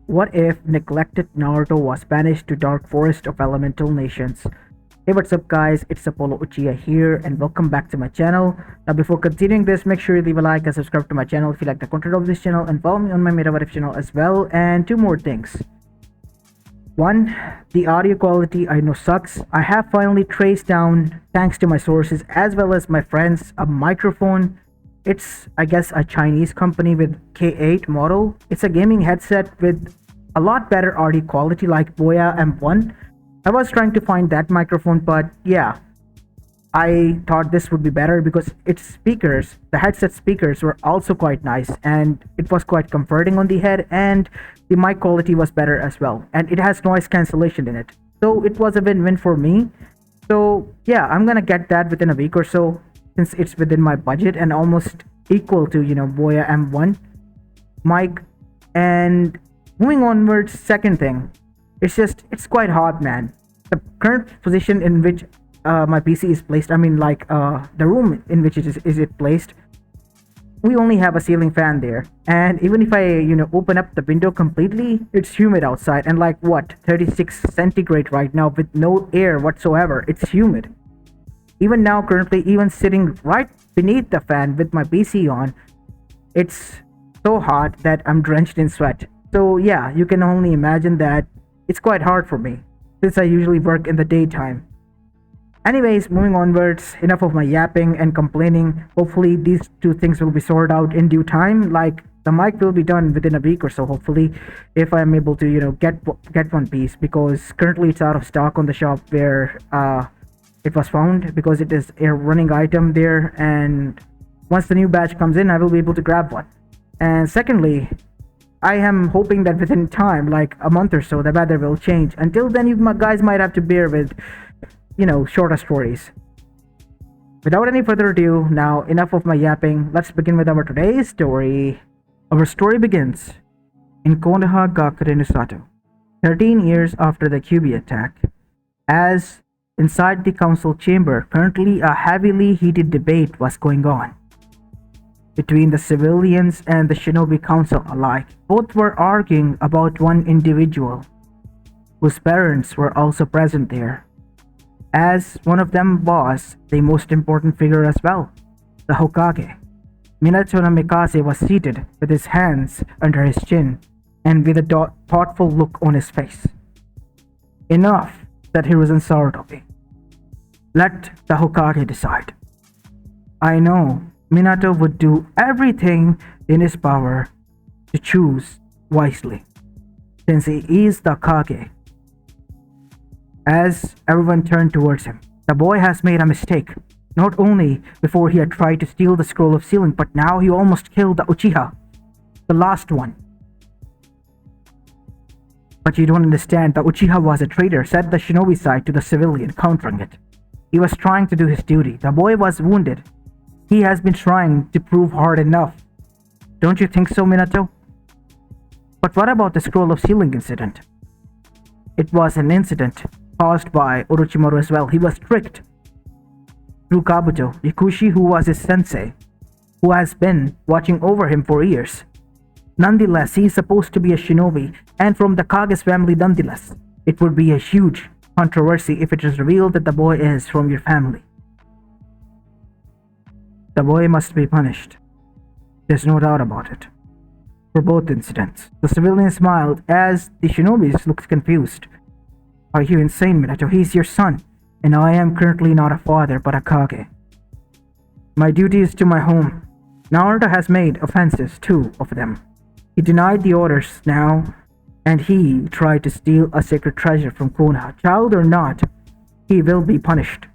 What if neglected Naruto was banished to dark forest of elemental nations? Hey, what's up guys, it's Apollo Uchiha here and welcome back to my channel. Now before continuing this, make sure you leave a like and subscribe to my channel if you like the content of this channel, and follow me on my Metaverse channel as well. And two more things. One, the audio quality I know sucks. I have finally traced down, thanks to my sources as well as my friends, a microphone. It's, I guess, a Chinese company with K8 model. It's a gaming headset with a lot better audio quality like Boya M1. I was trying to find that microphone, but yeah, I thought this would be better because its speakers, the headset speakers, were also quite nice and it was quite comforting on the head, and the mic quality was better as well, and it has noise cancellation in it. So it was a win-win for me. So yeah, I'm gonna get that within a week or so since it's within my budget and almost equal to, Boya M1 mic. And moving onwards, second thing, it's quite hot, man. The current position in which my PC is placed, I mean, like the room in which it placed, we only have a ceiling fan there, and even if I open up the window completely, it's humid outside, and like what, 36 centigrade right now with no air whatsoever. It's humid. Even now, currently, even sitting right beneath the fan with my PC on, it's so hot that I'm drenched in sweat. So yeah, you can only imagine that it's quite hard for me since I usually work in the daytime. Anyways, moving onwards, enough of my yapping and complaining. Hopefully these two things will be sorted out in due time. Like the mic will be done within a week or so, hopefully, if I'm able to, get one piece, because currently it's out of stock on the shop where it was found, because it is a running item there, and once the new batch comes in, I will be able to grab one. And secondly, I am hoping that within time, like a month or so, the weather will change. Until then, you guys might have to bear with, shorter stories. Without any further ado, now enough of my yapping. Let's begin with our today's story. Our story begins in Konoha Gakure no Sato, 13 years after the QB attack. As inside the council chamber, currently a heavily heated debate was going on between the civilians and the shinobi council alike. Both were arguing about one individual whose parents were also present there, as one of them was the most important figure as well, the Hokage. Minato no Mikase was seated with his hands under his chin and with a thoughtful look on his face. Enough, said Hiruzen Sarutobi. Let the Hokage decide. I know Minato would do everything in his power to choose wisely, since he is the Kage. As everyone turned towards him, the boy has made a mistake. Not only before he had tried to steal the scroll of sealing, but now he almost killed the Uchiha, the last one. But you don't understand, the Uchiha was a traitor, said the shinobi side to the civilian, countering it. He was trying to do his duty. The boy was wounded. He has been trying to prove hard enough. Don't you think so, Minato? But what about the scroll of sealing incident? It was an incident caused by Orochimaru as well. He was tricked through Kabuto, Yakushi, who was his sensei, who has been watching over him for years. Nonetheless, he is supposed to be a shinobi, and from the Kage's family nonetheless. It would be a huge controversy if it is revealed that the boy is from your family. The boy must be punished. There's no doubt about it. For both incidents. The civilian smiled as the shinobis looked confused. Are you insane, Minato? He's your son, and I am currently not a father but a Kage. My duty is to my home. Naruto has made offenses, two of them. He denied the orders now, and he tried to steal a sacred treasure from Konoha. Child or not, he will be punished.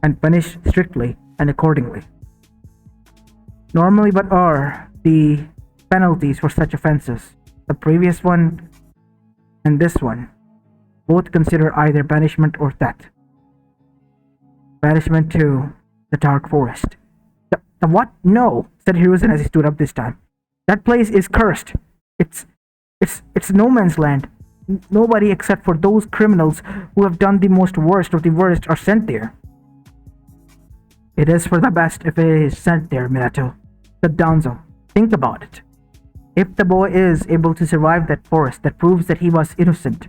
And punished strictly and accordingly. Normally, what are the penalties for such offenses? The previous one and this one both consider either banishment or death. Banishment to the dark forest. The what? No, said Hiruzen as he stood up this time. That place is cursed. It's no man's land. Nobody except for those criminals who have done the most worst of the worst are sent there. It is for the best if it is sent there, Minato, said Danzo. Think about it. If the boy is able to survive that forest, that proves that he was innocent.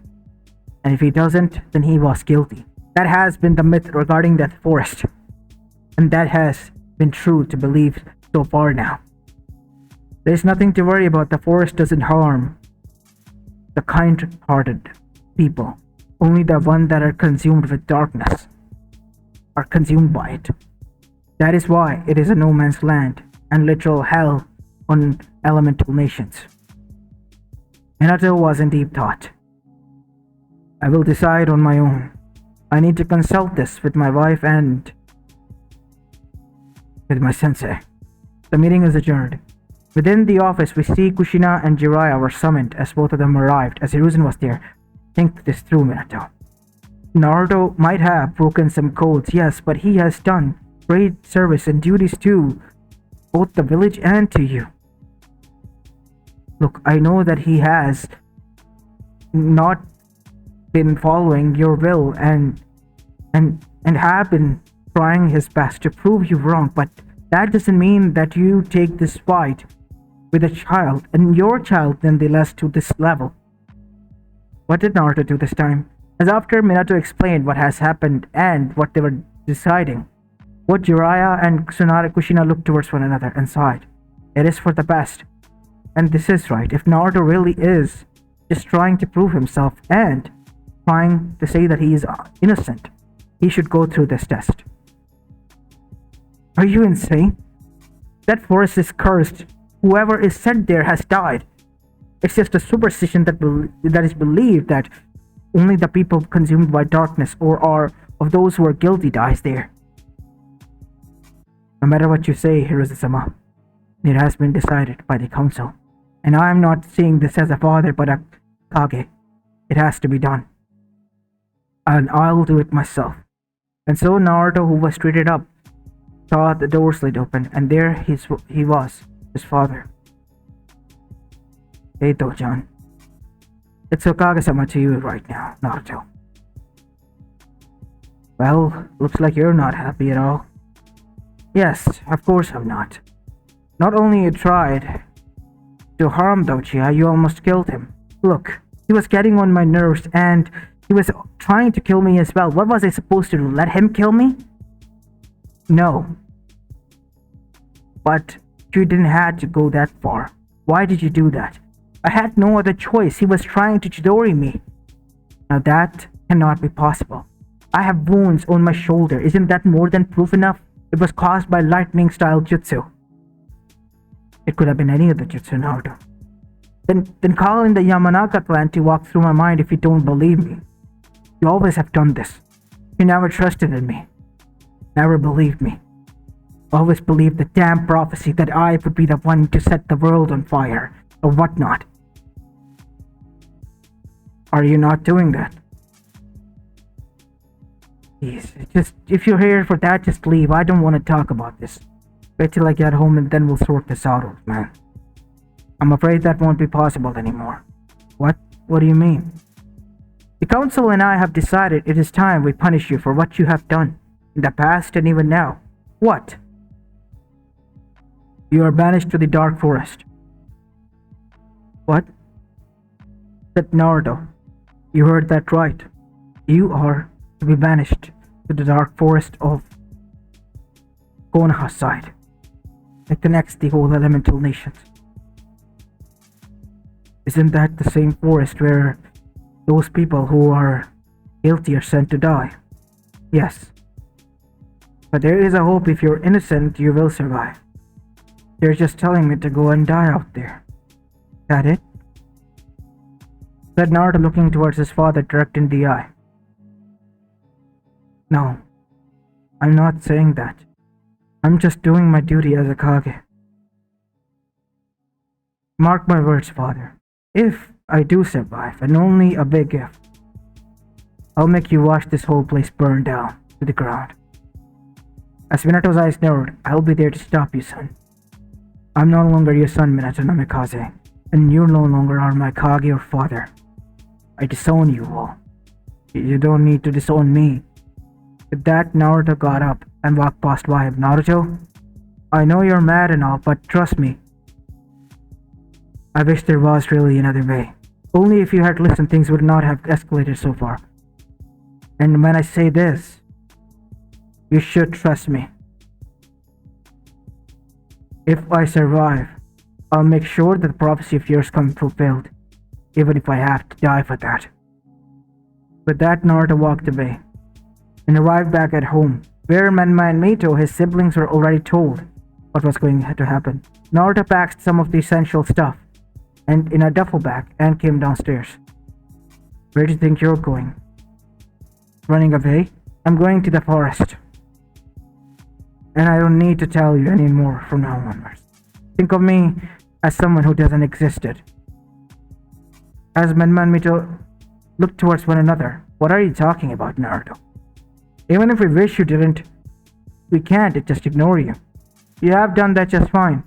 And if he doesn't, then he was guilty. That has been the myth regarding that forest. And that has been true to believe so far now. There's nothing to worry about. The forest doesn't harm the kind-hearted people. Only the ones that are consumed with darkness are consumed by it. That is why it is a no man's land and literal hell on elemental nations. Minato was in deep thought. I will decide on my own. I need to consult this with my wife and with my sensei. The meeting is adjourned. Within the office, we see Kushina and Jiraiya were summoned as both of them arrived. As Hiruzen was there, think this through, Minato. Naruto might have broken some codes, yes, but he has done great service and duties to both the village and to you. Look, I know that he has not been following your will and have been trying his best to prove you wrong, but that doesn't mean that you take this fight with a child, and your child nonetheless, to this level. What did Naruto do this time? As after Minato explained what has happened and what they were deciding, both Jiraiya and Kushina looked towards one another and sighed. It is for the best. And this is right. If Naruto really is just trying to prove himself and trying to say that he is innocent, he should go through this test. Are you insane? That forest is cursed. Whoever is sent there has died. It's just a superstition that is believed that only the people consumed by darkness or are of those who are guilty dies there. No matter what you say, Hiruzen-sama, it has been decided by the council. And I am not seeing this as a father but a Kage. It has to be done. And I'll do it myself. And so Naruto, who was treated up, saw the door slid open, and there he was, his father. Hey Dojin. It's Hokage-sama to you right now, Naruto. Well, looks like you're not happy at all. Yes, of course I'm not. Not only you tried to harm the Uchiha, you almost killed him. Look, he was getting on my nerves and he was trying to kill me as well. What was I supposed to do? Let him kill me? No. But you didn't have to go that far. Why did you do that? I had no other choice. He was trying to Chidori me. Now that cannot be possible. I have wounds on my shoulder. Isn't that more than proof enough? It was caused by lightning style jutsu. It could have been any other jutsu, Naruto. Then call in the Yamanaka clan to walk through my mind if you don't believe me. You always have done this. You never trusted in me. Never believed me. Always believed the damn prophecy that I would be the one to set the world on fire, or whatnot. Are you not doing that? Please, just, if you're here for that, just leave. I don't want to talk about this. Wait till I get home and then we'll sort this out, old man. I'm afraid that won't be possible anymore. What? What do you mean? The council and I have decided it is time we punish you for what you have done, in the past and even now. What? You are banished to the Dark Forest. What? Said Naruto. You heard that right. You are to be banished to the Dark Forest of Konoha side. It connects the whole elemental nations. Isn't that the same forest where those people who are guilty are sent to die? Yes. But there is a hope. If you're innocent, you will survive. They're just telling me to go and die out there. That it? Said Naruto, looking towards his father direct in the eye. No, I'm not saying that. I'm just doing my duty as a Kage. Mark my words, father. If I do survive, and only a big if, I'll make you watch this whole place burn down to the ground. As Minato's eyes narrowed, I'll be there to stop you, son. I'm no longer your son, Minato Namikaze, and you no longer are my Kage or father. I disown you all. You don't need to disown me. With that, Naruto got up and walked past by him. Naruto, I know you're mad and all, but trust me. I wish there was really another way. Only if you had listened, things would not have escalated so far. And when I say this, you should trust me. If I survive, I'll make sure that the prophecy of yours comes fulfilled, even if I have to die for that. With that, Naruto walked away and arrived back at home, where Menma and Mito, his siblings, were already told what was going to happen. Naruto packed some of the essential stuff and in a duffel bag and came downstairs. Where do you think you're going? Running away? I'm going to the forest. And I don't need to tell you anymore from now onwards. Think of me as someone who doesn't exist. As Menma and Mito looked towards one another. What are you talking about, Naruto? Even if we wish you didn't, we can't just ignore you. You have done that just fine.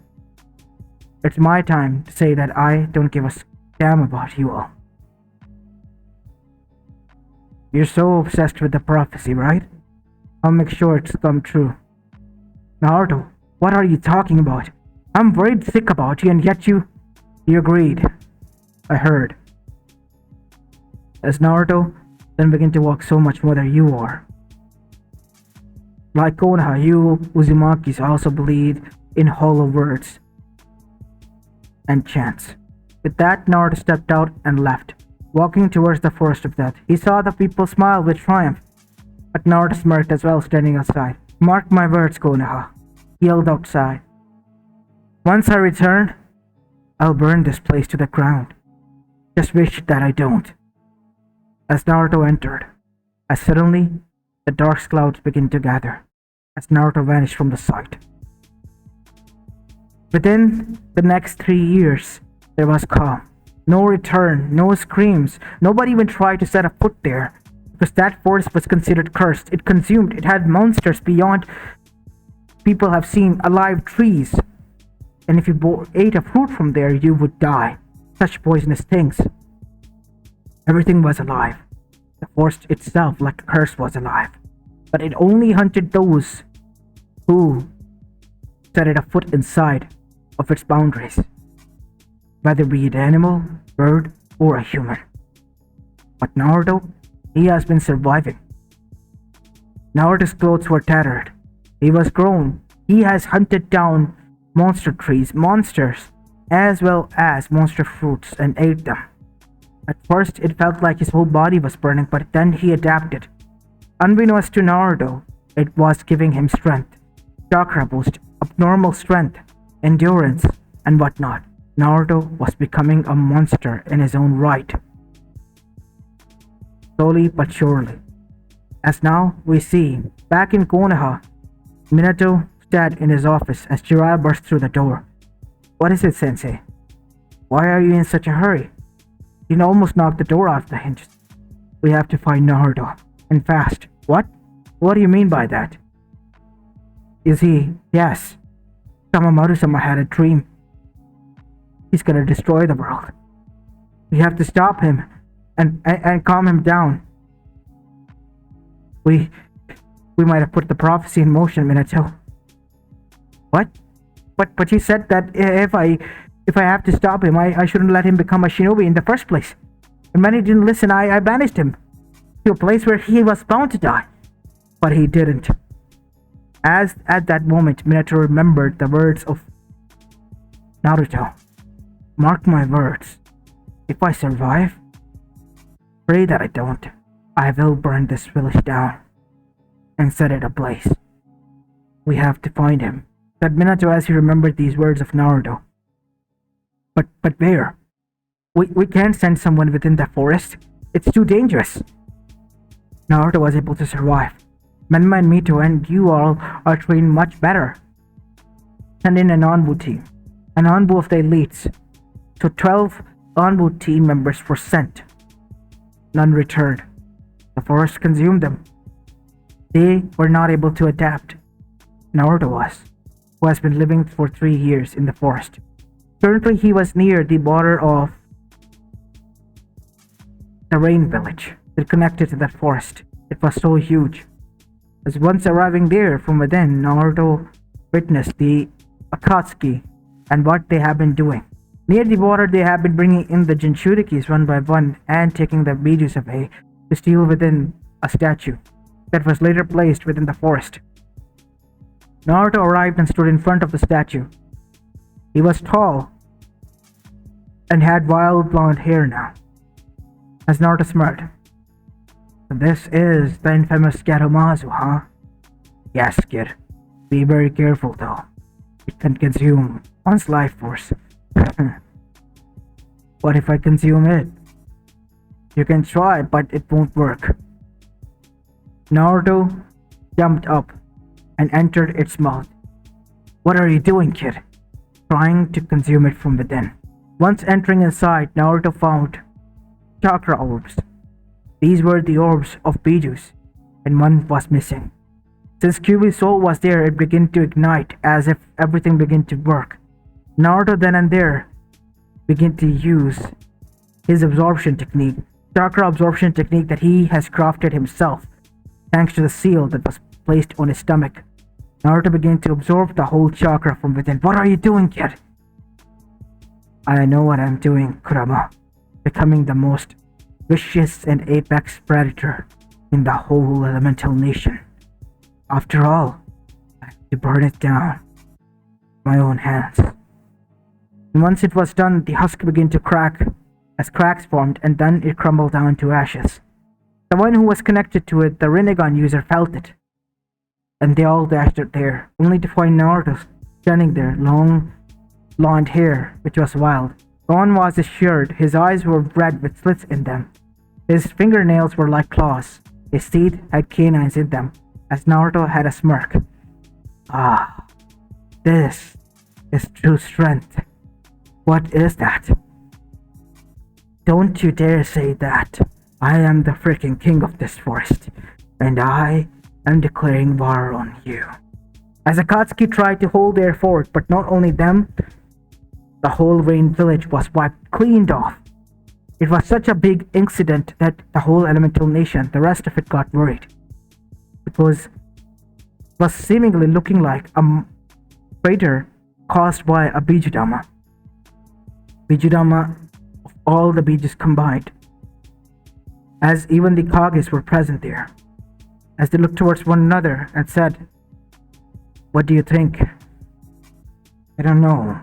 It's my time to say that I don't give a damn about you all. You're so obsessed with the prophecy, right? I'll make sure it's come true. Naruto, what are you talking about? I'm worried sick about you and yet you agreed. I heard. As Naruto then began to walk so much more than you are. Like Konoha, you Uzumakis also believe in hollow words and chants. With that, Naruto stepped out and left, walking towards the forest of death. He saw the people smile with triumph, but Naruto smirked as well, standing outside. Mark my words, Konoha, he yelled outside. Once I return, I'll burn this place to the ground. Just wish that I don't. As Naruto entered, as suddenly the dark clouds began to gather, as Naruto vanished from the sight. Within the next 3 years, there was calm. No return, no screams. Nobody even tried to set a foot there, because that forest was considered cursed. It had monsters beyond people have seen, alive trees. And if you ate a fruit from there, you would die. Such poisonous things. Everything was alive. The forest itself, like a curse, was alive. But it only hunted those who set it a foot inside of its boundaries, whether be it animal, bird, or a human. But Naruto, he has been surviving. Naruto's clothes were tattered. He was grown. He has hunted down monster trees, monsters, as well as monster fruits and ate them. At first, it felt like his whole body was burning, but then he adapted. Unbeknownst to Naruto, it was giving him strength, chakra boost, abnormal strength, endurance, and whatnot. Naruto was becoming a monster in his own right. Slowly but surely. As now we see, back in Konoha, Minato sat in his office as Jiraiya burst through the door. What is it, Sensei? Why are you in such a hurry? You almost knocked the door off the hinges. We have to find Naruto, and fast. What? What do you mean by that? Is he? Yes. Kamamaru-sama had a dream. He's gonna destroy the world. We have to stop him and calm him down. We might have put the prophecy in motion, Minato. What? But you said that if I have to stop him, I shouldn't let him become a shinobi in the first place. And when he didn't listen, I banished him to a place where he was bound to die. But he didn't. As at that moment, Minato remembered the words of Naruto. Mark my words. If I survive, pray that I don't. I will burn this village down and set it ablaze. We have to find him, said Minato as he remembered these words of Naruto. But where? We can't send someone within the forest. It's too dangerous. Naruto was able to survive. Menma and Mito and you all are trained much better. Send in an Anbu team. An Anbu of the elites. So 12 Anbu team members were sent. None returned. The forest consumed them. They were not able to adapt. Naruto was, who has been living for 3 years in the forest. Currently, he was near the border of the rain village that connected to that forest. It was so huge. As once arriving there from within, Naruto witnessed the Akatsuki and what they have been doing. Near the water, they have been bringing in the Jinchurikis one by one and taking the Bijus away to steal within a statue that was later placed within the forest. Naruto arrived and stood in front of the statue. He was tall and had wild blonde hair now. As Naruto smirked, "This is the infamous Garumazu, huh?" "Yes, kid. Be very careful though. It can consume one's life force." "What if I consume it?" "You can try, but it won't work." Naruto jumped up and entered its mouth. "What are you doing, kid?" "Trying to consume it from within." Once entering inside, Naruto found chakra orbs. These were the orbs of Bijus, and one was missing. Since Kyuubi's soul was there, it began to ignite as if everything began to work. Naruto then and there began to use his absorption technique, chakra absorption technique that he has crafted himself, thanks to the seal that was placed on his stomach. Naruto began to absorb the whole chakra from within. "What are you doing, kid?" "I know what I'm doing, Kurama. Becoming the most vicious and apex predator in the whole elemental nation. After all, I have to burn it down with my own hands." And once it was done, the husk began to crack as cracks formed, and then it crumbled down to ashes. The one who was connected to it, the Rinnegan user, felt it, and they all dashed out there, only to find Naruto standing there, long blonde hair, which was wild. Gone was his shirt, his eyes were red with slits in them. His fingernails were like claws, his teeth had canines in them, as Naruto had a smirk. "Ah, this is true strength. What is that?" "Don't you dare say that. I am the freaking king of this forest, and I am declaring war on you." As Akatsuki tried to hold their fort, but not only them, the whole Rain village was wiped cleaned off. It was such a big incident that the whole elemental nation, the rest of it, got worried. It was seemingly looking like a crater caused by a Bijudama. Bijudama of all the Bijus combined, as even the Kages were present there. As they looked towards one another and said, "What do you think?" "I don't know.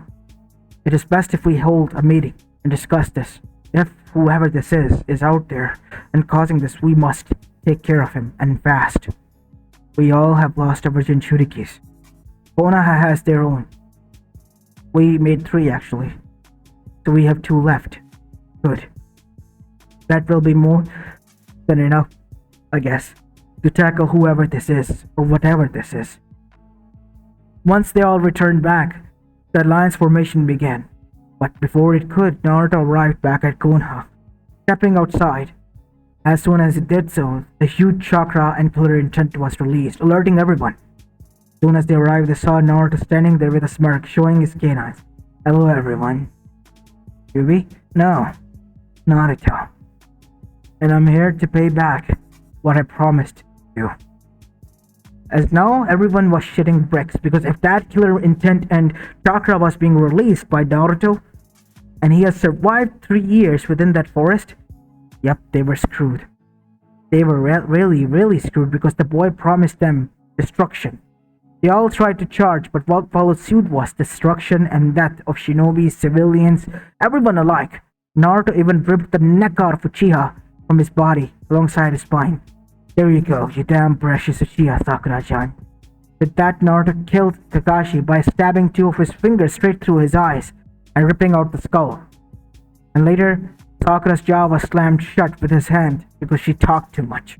It is best if we hold a meeting and discuss this. If whoever this is out there and causing this, we must take care of him, and fast. We all have lost our Jinchurikis. Konoha has their own. We made 3 actually, so we have 2 left. Good. That will be more than enough, I guess, to tackle whoever this is, or whatever this is." Once they all returned back, the alliance formation began. But before it could, Naruto arrived back at Konoha, stepping outside. As soon as it did so, the huge chakra and killer intent was released, alerting everyone. As soon as they arrived, they saw Naruto standing there with a smirk, showing his canines. "Hello, everyone." "Kyuubi?" "No, Naruto. And I'm here to pay back what I promised you." As now everyone was shitting bricks, because if that killer intent and chakra was being released by Naruto, and he has survived 3 years within that forest, yep, they were screwed. They were really screwed, because the boy promised them destruction. They all tried to charge, but what followed suit was destruction and death of shinobis, civilians, everyone alike. Naruto even ripped the neck out of Uchiha from his body alongside his spine. "There you go, you damn precious Uchiha, Sakura-chan." With that, Naruto killed Kakashi by stabbing 2 of his fingers straight through his eyes and ripping out the skull. And later, Sakura's jaw was slammed shut with his hand because she talked too much.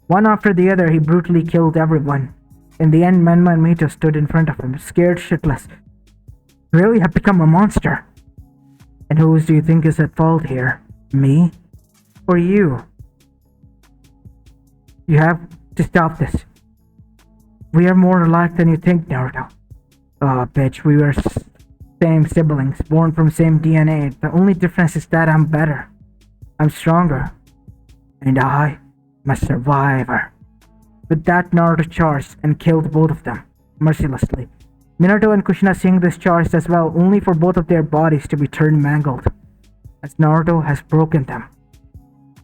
One after the other, he brutally killed everyone. In the end, Menma and Mito stood in front of him, scared shitless. "You really have become a monster. And whose do you think is at fault here? Me? Or you? You have to stop this. We are more alike than you think, Naruto." "Oh, bitch, we were same siblings, born from same DNA. The only difference is that I'm better. I'm stronger. And I am a survivor." With that, Naruto charged and killed both of them, mercilessly. Minato and Kushina seeing this charged as well, only for both of their bodies to be turned mangled, as Naruto has broken them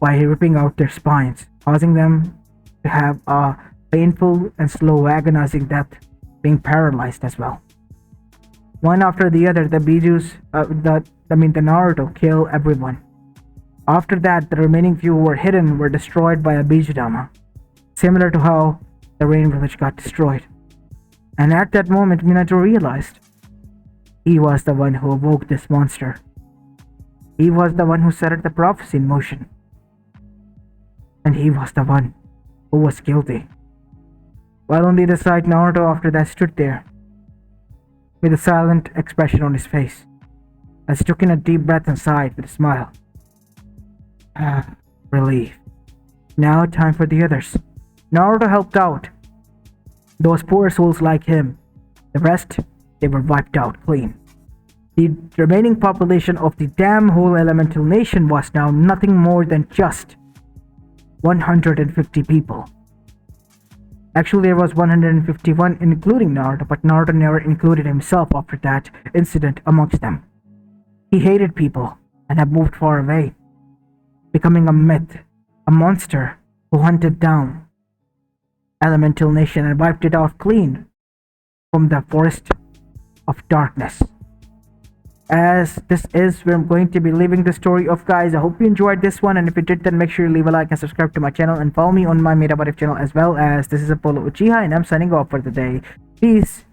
by ripping out their spines, causing them to have a painful and slow agonizing death, being paralyzed as well. One after the other, the Naruto kill everyone. After that, the remaining few who were hidden were destroyed by a Bijudama, similar to how the Rain Village got destroyed. And at that moment, Minato realized he was the one who awoke this monster. He was the one who set the prophecy in motion. And he was the one who was guilty. While on the other side, Naruto after that stood there with a silent expression on his face, as he took in a deep breath and sighed with a smile. Relief. Now time for the others. Naruto helped out those poor souls like him. The rest, they were wiped out clean. The remaining population of the damn whole elemental nation was now nothing more than just 150 people. Actually, there was 151 including Naruto, but Naruto never included himself after that incident amongst them. He hated people and had moved far away, becoming a myth, a monster who hunted down elemental nation and wiped it out clean from the forest of darkness. As this is where I'm going to be leaving the story of, guys. I hope you enjoyed this one, and if you did, then make sure you leave a like and subscribe to my channel and follow me on my Meta What If channel as well. As this is Apollo Uchiha and I'm signing off for the day. Peace.